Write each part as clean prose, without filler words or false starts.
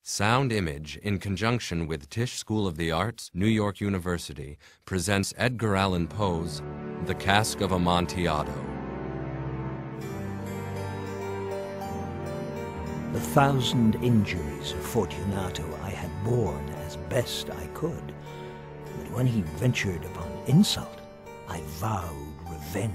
Sound Image, in conjunction with Tisch School of the Arts, New York University, presents Edgar Allan Poe's The Cask of Amontillado. The 1,000 injuries of Fortunato I had borne as best I could, but when he ventured upon insult, I vowed revenge.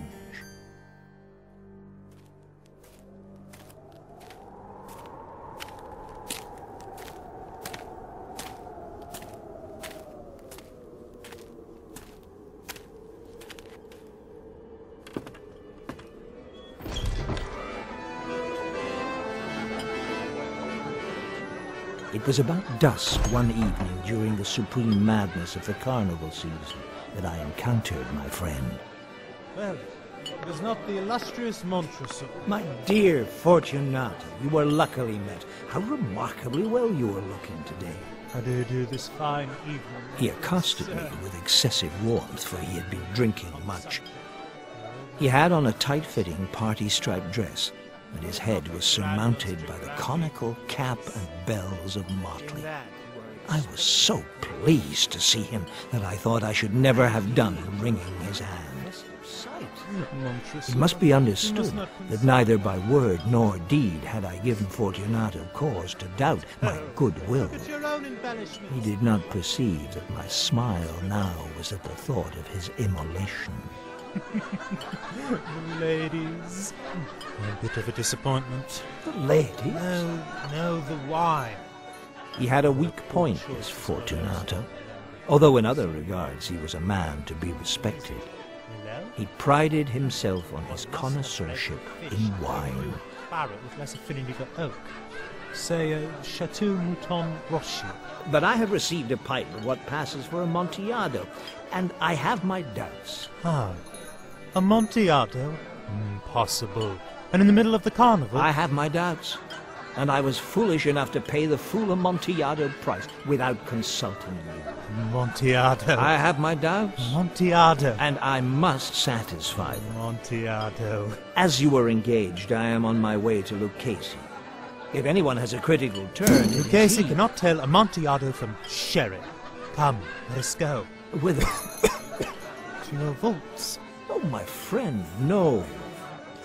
It was about dusk one evening during the supreme madness of the carnival season that I encountered my friend. Well, it was not the illustrious Montresor. My dear Fortunato, you were luckily met. How remarkably well you are looking today. How do you do this fine evening? He accosted me with excessive warmth, for he had been drinking much. He had on a tight-fitting party-striped dress, and his head was surmounted by the conical cap and bells of motley. I was so pleased to see him that I thought I should never have done wringing his hand. It must be understood that neither by word nor deed had I given Fortunato cause to doubt my goodwill. He did not perceive that my smile now was at the thought of his immolation. The ladies. A bit of a disappointment. The ladies? No, the wine. He had a weak point, this Fortunato, although in other regards he was a man to be respected. He prided himself on his connoisseurship in wine. Barrett with less affinity for oak. Say, Chateau Mouton Rocher. But I have received a pipe of what passes for Amontillado, and I have my doubts. Ah, Amontillado? Impossible. And in the middle of the carnival? I have my doubts, and I was foolish enough to pay the full Amontillado price without consulting you. Amontillado. I have my doubts. Amontillado. And I must satisfy them. Amontillado. As you were engaged, I am on my way to Lucchese. If anyone has a critical turn... Lucchese cannot tell Amontillado from sherry. Come, let us go. Whither? To your vaults. Oh, my friend, no.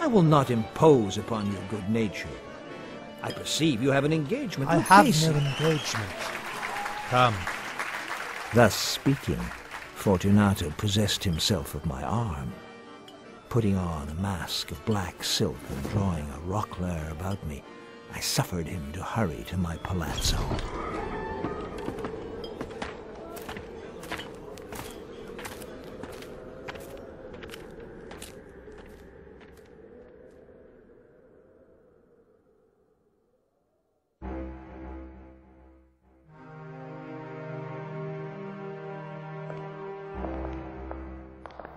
I will not impose upon your good nature. I perceive you have an engagement. I have no engagement. Come. Thus speaking, Fortunato possessed himself of my arm. Putting on a mask of black silk and drawing a roquelaire about me, I suffered him to hurry to my palazzo.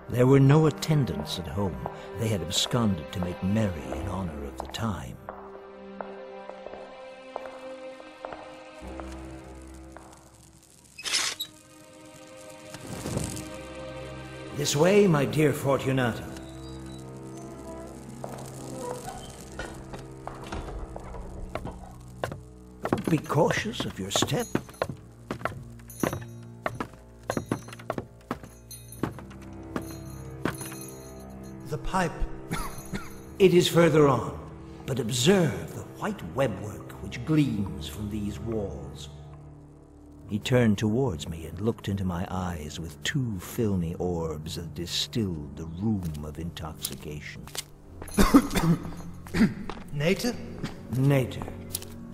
There were no attendants at home. They had absconded to make merry in honor of the time. This way, my dear Fortunato. Be cautious of your step. The pipe. It is further on, but observe the white webwork which gleams from these walls. He turned towards me and looked into my eyes with two filmy orbs that distilled the rheum of intoxication. Nater? Nater.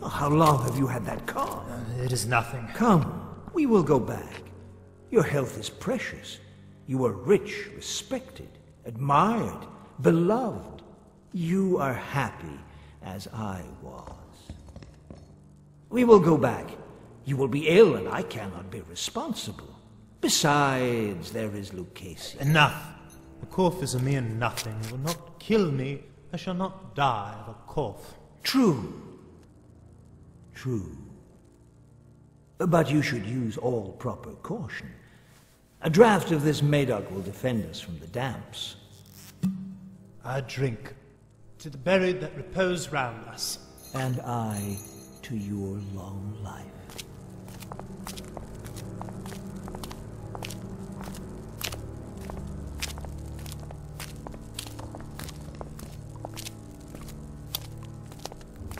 Oh, how long have you had that cough? It is nothing. Come, we will go back. Your health is precious. You are rich, respected, admired, beloved. You are happy, as I was. We will go back. You will be ill, and I cannot be responsible. Besides, there is Lucchese. Enough. A cough is a mere nothing. It will not kill me. I shall not die of a cough. True. True. But you should use all proper caution. A draught of this Medoc will defend us from the damps. I drink to the buried that repose round us. And I to to your long life.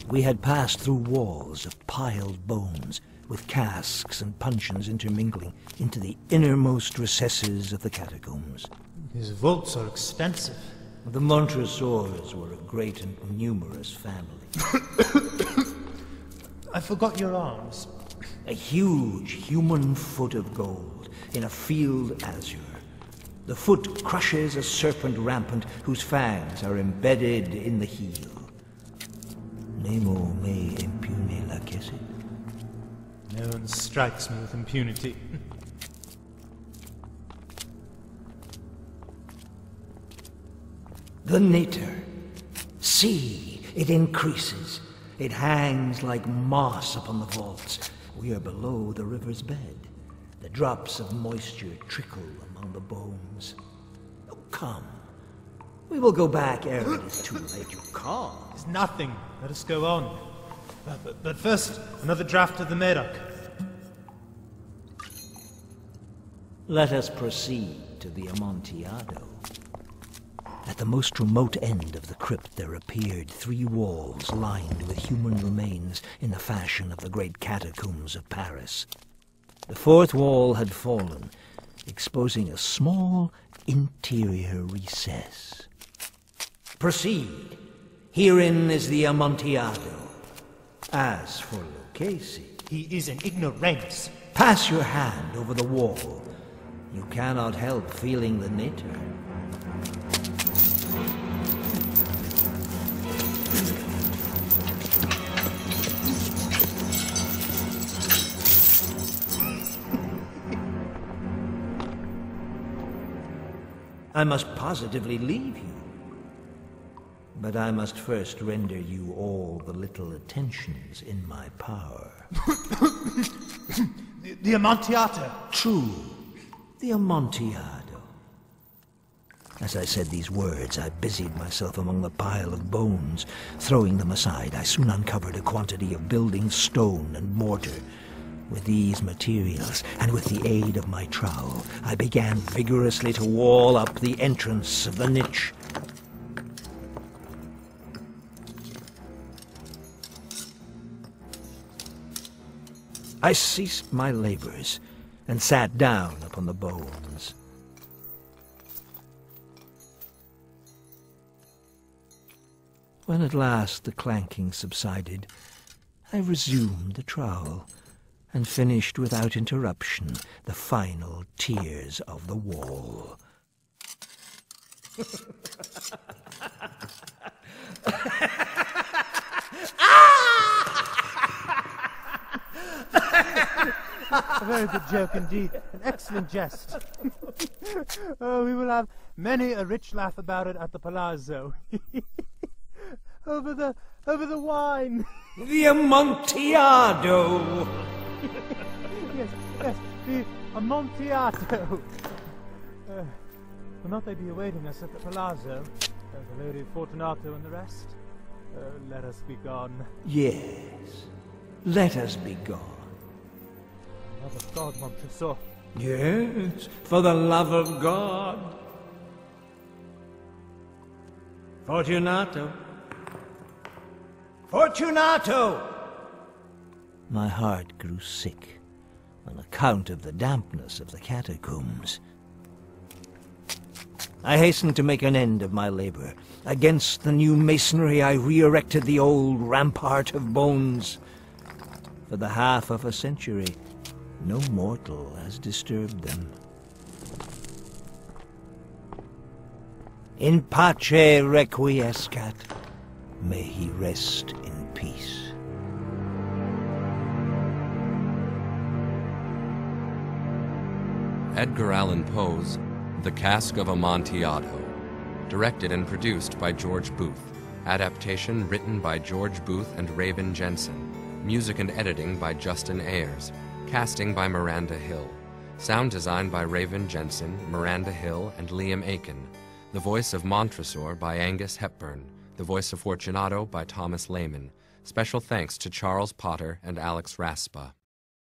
We had passed through walls of piled bones, with casks and puncheons intermingling into the innermost recesses of the catacombs. His vaults are extensive. The Montresors were a great and numerous family. I forgot your arms. A huge human foot of gold in a field azure. The foot crushes a serpent rampant whose fangs are embedded in the heel. Nemo me impune lacessit. No one strikes me with impunity. The knitter. See, it increases. It hangs like moss upon the vaults. We are below the river's bed. The drops of moisture trickle among the bones. Oh, come. We will go back ere it is too late. You come. It's nothing. Let us go on. But first, another draft of the Medoc. Let us proceed to the Amontillado. At the most remote end of the crypt there appeared 3 walls lined with human remains in the fashion of the great catacombs of Paris. The 4th wall had fallen, exposing a small interior recess. Proceed. Herein is the Amontillado. As for Lucchesi, He is an ignoramus. pass your hand over the wall. You cannot help feeling the knitter. I must positively leave you. But I must first render you all the little attentions in my power. The Amontillado. True, the Amontillado. As I said these words, I busied myself among the pile of bones. Throwing them aside, I soon uncovered a quantity of building stone and mortar. With these materials, and with the aid of my trowel, I began vigorously to wall up the entrance of the niche. I ceased my labors and sat down upon the bones. When at last the clanking subsided, I resumed the trowel and finished without interruption the final tiers of the wall. A very good joke indeed. An excellent jest. Oh, we will have many a rich laugh about it at the Palazzo. over the wine. The Amontillado! Yes, the Amontillado. Will not they be awaiting us at the Palazzo? The Lady Fortunato and the rest? Let us be gone. Yes, let us be gone. Love of God, Montresor. Yes, for the love of God. Fortunato. Fortunato! My heart grew sick on account of the dampness of the catacombs. I hastened to make an end of my labor. Against the new masonry I re-erected the old rampart of bones. For the half of a century, no mortal has disturbed them. In pace requiescat. May he rest in peace. Edgar Allan Poe's The Cask of Amontillado. Directed and produced by George Booth. Adaptation written by George Booth and Raven Jensen. Music and editing by Justin Ayers. Casting by Miranda Hill. Sound design by Raven Jensen, Miranda Hill, and Liam Aiken. The voice of Montresor by Angus Hepburn. The voice of Fortunato by Thomas Layman. Special thanks to Charles Potter and Alex Raspa.